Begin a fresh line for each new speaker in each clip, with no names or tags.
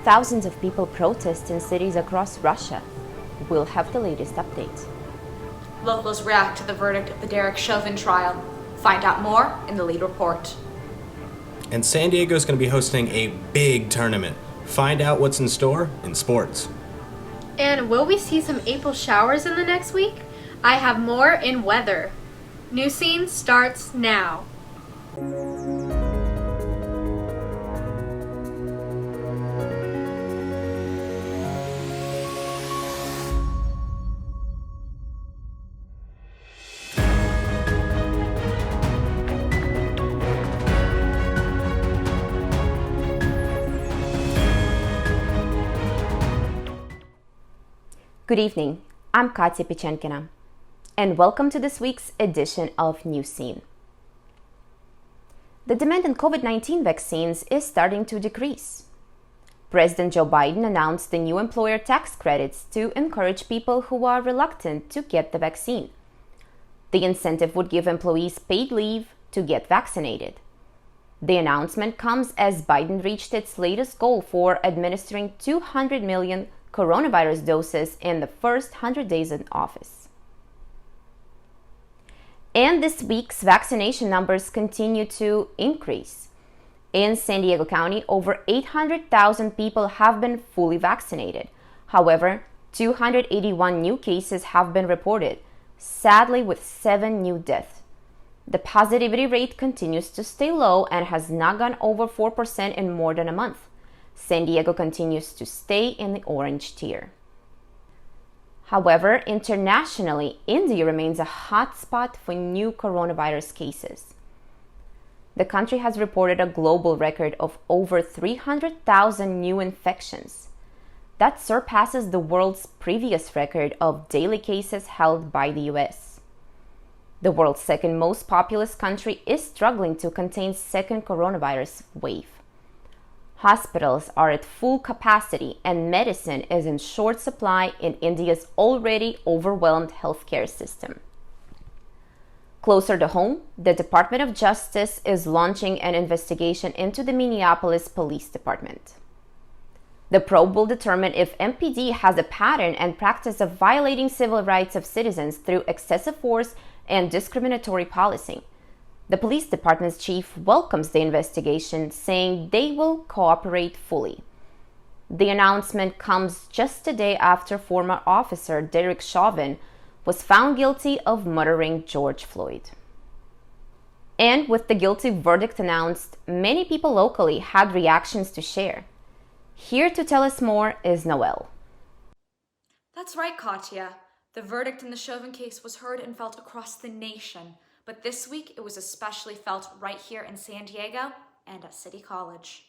thousands of people protest in cities across Russia. We'll have the latest update.
Locals react to the verdict of the Derek Chauvin trial. Find out more in the lead report.
And San Diego is going to be hosting a big tournament. Find out what's in store in sports.
And will we see some April showers in the next week? I have more in weather. Newscene starts now.
Good evening, I'm Katia Pechenkina, and welcome to this week's edition of Newscene. The demand on COVID-19 vaccines is starting to decrease. President Joe Biden announced the new employer tax credits to encourage people who are reluctant to get the vaccine. The incentive would give employees paid leave to get vaccinated. The announcement comes as Biden reached its latest goal for administering 200 million coronavirus doses in the first 100 days in office. And this week's vaccination numbers continue to increase. In San Diego County, over 800,000 people have been fully vaccinated. However, 281 new cases have been reported, sadly with 7 new deaths. The positivity rate continues to stay low and has not gone over 4% in more than a month. San Diego continues to stay in the orange tier. However, internationally, India remains a hotspot for new coronavirus cases. The country has reported a global record of over 300,000 new infections. That surpasses the world's previous record of daily cases held by the US. The world's second most populous country is struggling to contain second coronavirus wave. Hospitals are at full capacity and medicine is in short supply in India's already overwhelmed healthcare system. Closer to home, the Department of Justice is launching an investigation into the Minneapolis Police Department. The probe will determine if MPD has a pattern and practice of violating civil rights of citizens through excessive force and discriminatory policing. The police department's chief welcomes the investigation, saying they will cooperate fully. The announcement comes just a day after former officer Derek Chauvin was found guilty of murdering George Floyd. And with the guilty verdict announced, many people locally had reactions to share. Here to tell us more is Noelle.
That's right, Katia. The verdict in the Chauvin case was heard and felt across the nation. But this week, it was especially felt right here in San Diego and at City College.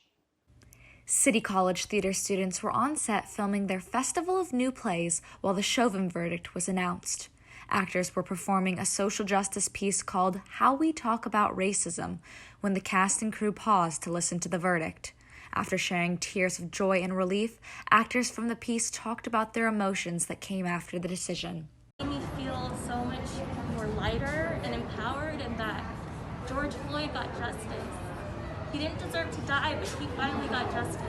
City College theater students were on set filming their Festival of New Plays while the Chauvin verdict was announced. Actors were performing a social justice piece called How We Talk About Racism when the cast and crew paused to listen to the verdict. After sharing tears of joy and relief, actors from the piece talked about their emotions that came after the decision.
It made me feel so much more lighter and empowered, and that George Floyd got justice. He didn't deserve to die, but he finally got justice.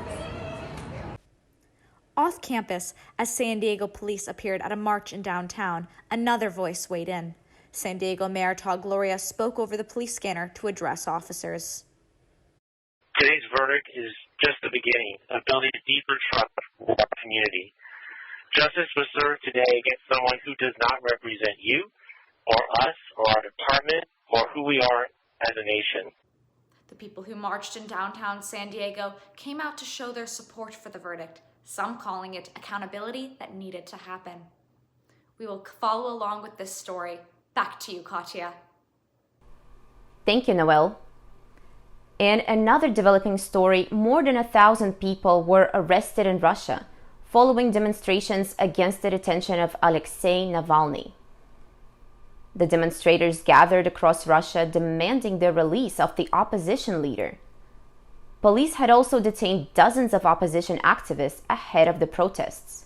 Off campus, as San Diego police appeared at a march in downtown, another voice weighed in. San Diego Mayor Todd Gloria spoke over the police scanner to address officers.
Today's verdict is just the beginning of building a deeper trust with our community. Justice was served today against someone who does not represent you, or us, or our department, or who we are as a nation.
The people who marched in downtown San Diego came out to show their support for the verdict, some calling it accountability that needed to happen. We will follow along with this story. Back to you, Katia.
Thank you, Noelle. In another developing story, more than 1,000 people were arrested in Russia following demonstrations against the detention of Alexei Navalny. The demonstrators gathered across Russia demanding the release of the opposition leader. Police had also detained dozens of opposition activists ahead of the protests.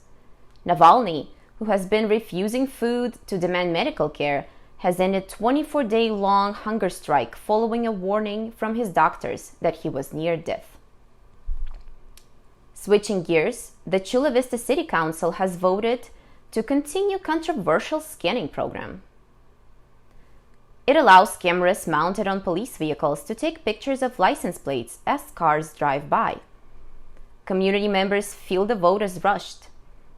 Navalny, who has been refusing food to demand medical care, has ended a 24-day-long hunger strike following a warning from his doctors that he was near death. Switching gears, the Chula Vista City Council has voted to continue controversial scanning program. It allows cameras mounted on police vehicles to take pictures of license plates as cars drive by. Community members feel the vote is rushed.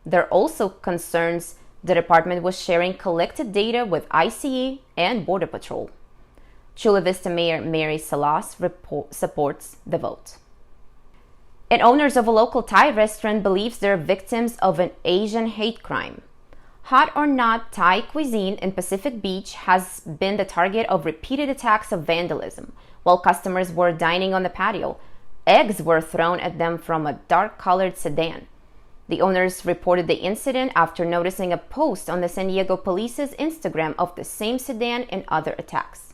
There are also concerns the department was sharing collected data with ICE and Border Patrol. Chula Vista Mayor Mary Salas supports the vote. And owners of a local Thai restaurant believes they're victims of an Asian hate crime. Hot or not, Thai cuisine in Pacific Beach has been the target of repeated attacks of vandalism. While customers were dining on the patio, eggs were thrown at them from a dark-colored sedan. The owners reported the incident after noticing a post on the San Diego Police's Instagram of the same sedan and other attacks.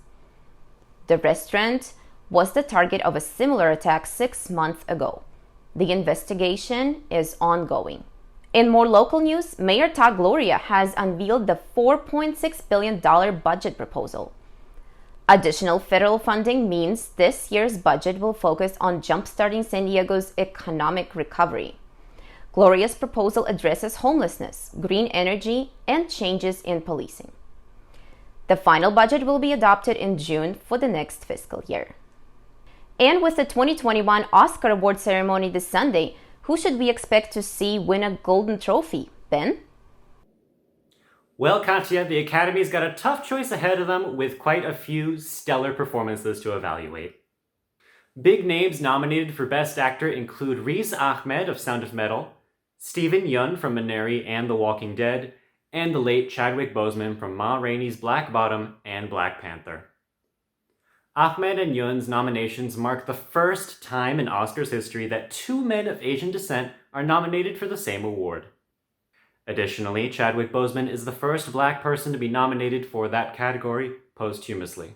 The restaurant was the target of a similar attack 6 months ago. The investigation is ongoing. In more local news, Mayor Todd Gloria has unveiled the $4.6 billion budget proposal. Additional federal funding means this year's budget will focus on jumpstarting San Diego's economic recovery. Gloria's proposal addresses homelessness, green energy, and changes in policing. The final budget will be adopted in June for the next fiscal year. And with the 2021 Oscar Award ceremony this Sunday, who should we expect to see win a Golden Trophy? Ben?
Well, Katia, the Academy's got a tough choice ahead of them with quite a few stellar performances to evaluate. Big names nominated for Best Actor include Riz Ahmed of Sound of Metal, Stephen Yeun from Minari and The Walking Dead, and the late Chadwick Boseman from Ma Rainey's Black Bottom and Black Panther. Ahmed and Yeun's nominations mark the first time in Oscars history that two men of Asian descent are nominated for the same award. Additionally, Chadwick Boseman is the first Black person to be nominated for that category posthumously.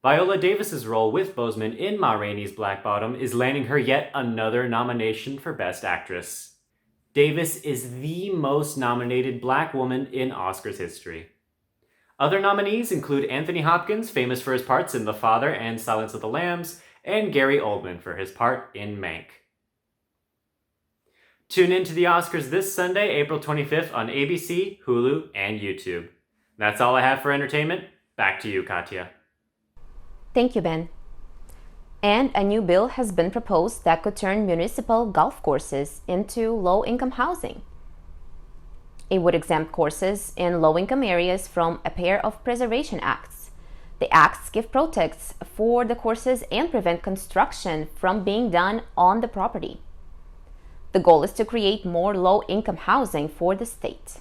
Viola Davis's role with Boseman in Ma Rainey's Black Bottom is landing her yet another nomination for Best Actress. Davis is the most nominated Black woman in Oscars history. Other nominees include Anthony Hopkins, famous for his parts in The Father and Silence of the Lambs, and Gary Oldman for his part in Mank. Tune in to the Oscars this Sunday, April 25th on ABC, Hulu, and YouTube. That's all I have for entertainment. Back to you, Katia.
Thank you, Ben. And a new bill has been proposed that could turn municipal golf courses into low-income housing. It would exempt courses in low-income areas from a pair of preservation acts. The acts give protects for the courses and prevent construction from being done on the property. The goal is to create more low-income housing for the state.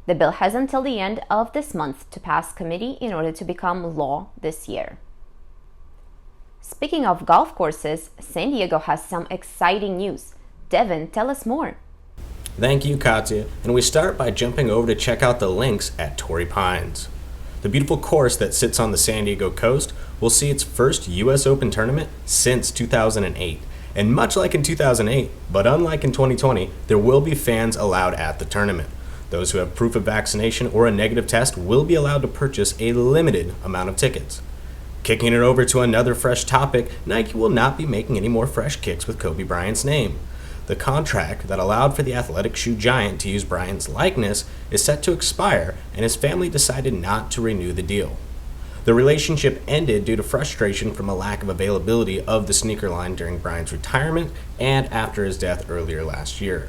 The bill has until the end of this month to pass committee in order to become law this year. Speaking of golf courses, San Diego has some exciting news. Devon, tell us more.
Thank you, Katia, and we start by jumping over to check out the links at Torrey Pines. The beautiful course that sits on the San Diego coast will see its first U.S. Open tournament since 2008. And much like in 2008, but unlike in 2020, there will be fans allowed at the tournament. Those who have proof of vaccination or a negative test will be allowed to purchase a limited amount of tickets. Kicking it over to another fresh topic, Nike will not be making any more fresh kicks with Kobe Bryant's name. The contract that allowed for the athletic shoe giant to use Bryant's likeness is set to expire, and his family decided not to renew the deal. The relationship ended due to frustration from a lack of availability of the sneaker line during Bryant's retirement and after his death earlier last year.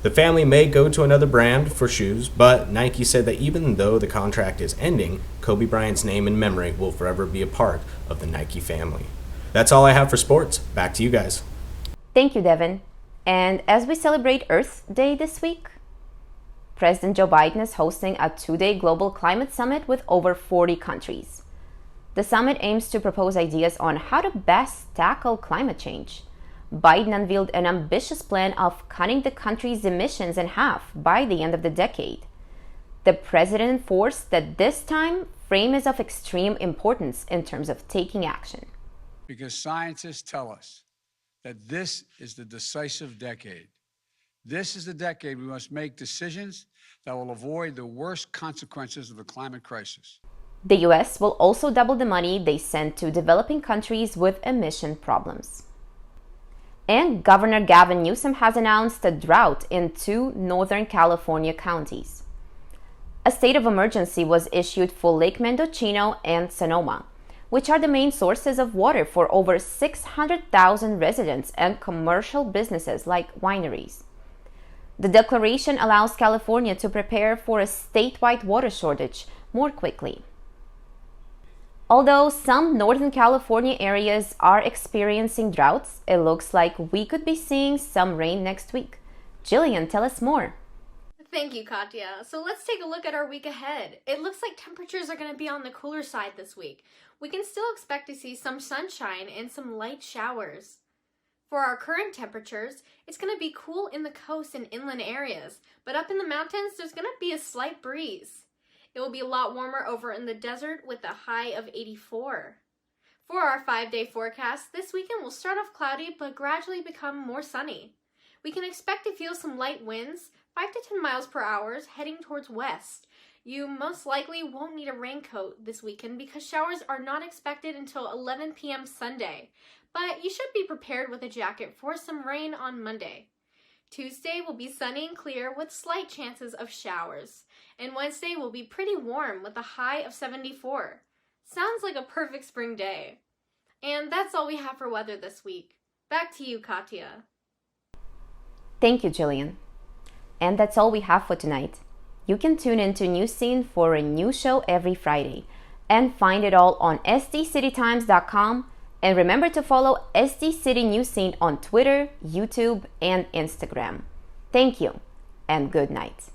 The family may go to another brand for shoes, but Nike said that even though the contract is ending, Kobe Bryant's name and memory will forever be a part of the Nike family. That's all I have for sports. Back to you guys.
Thank you, Devon. And as we celebrate Earth Day this week, President Joe Biden is hosting a 2-day global climate summit with over 40 countries. The summit aims to propose ideas on how to best tackle climate change. Biden unveiled an ambitious plan of cutting the country's emissions in half by the end of the decade. The president enforced that this time frame is of extreme importance in terms of taking action.
Because scientists tell us that this is the decisive decade. This is the decade we must make decisions that will avoid the worst consequences of the climate crisis.
The U.S. will also double the money they send to developing countries with emission problems. And Governor Gavin Newsom has announced a drought in 2 Northern California counties. A state of emergency was issued for Lake Mendocino and Sonoma, which are the main sources of water for over 600,000 residents and commercial businesses like wineries. The declaration allows California to prepare for a statewide water shortage more quickly. Although some Northern California areas are experiencing droughts, it looks like we could be seeing some rain next week. Jillian, tell us more.
Thank you, Katia. So let's take a look at our week ahead. It looks like temperatures are going to be on the cooler side this week. We can still expect to see some sunshine and some light showers. For our current temperatures, it's going to be cool in the coast and inland areas, but up in the mountains, there's going to be a slight breeze. It will be a lot warmer over in the desert with a high of 84. For our 5-day forecast, this weekend will start off cloudy but gradually become more sunny. We can expect to feel some light winds, 5 to 10 miles per hour, heading towards west. You most likely won't need a raincoat this weekend because showers are not expected until 11 p.m. Sunday, but you should be prepared with a jacket for some rain on Monday. Tuesday will be sunny and clear with slight chances of showers, and Wednesday will be pretty warm with a high of 74. Sounds like a perfect spring day. And that's all we have for weather this week. Back to you, Katia.
Thank you, Jillian. And that's all we have for tonight. You can tune into Newscene for a new show every Friday and find it all on sdcitytimes.com. And remember to follow SD City Newscene on Twitter, YouTube, and Instagram. Thank you, and good night.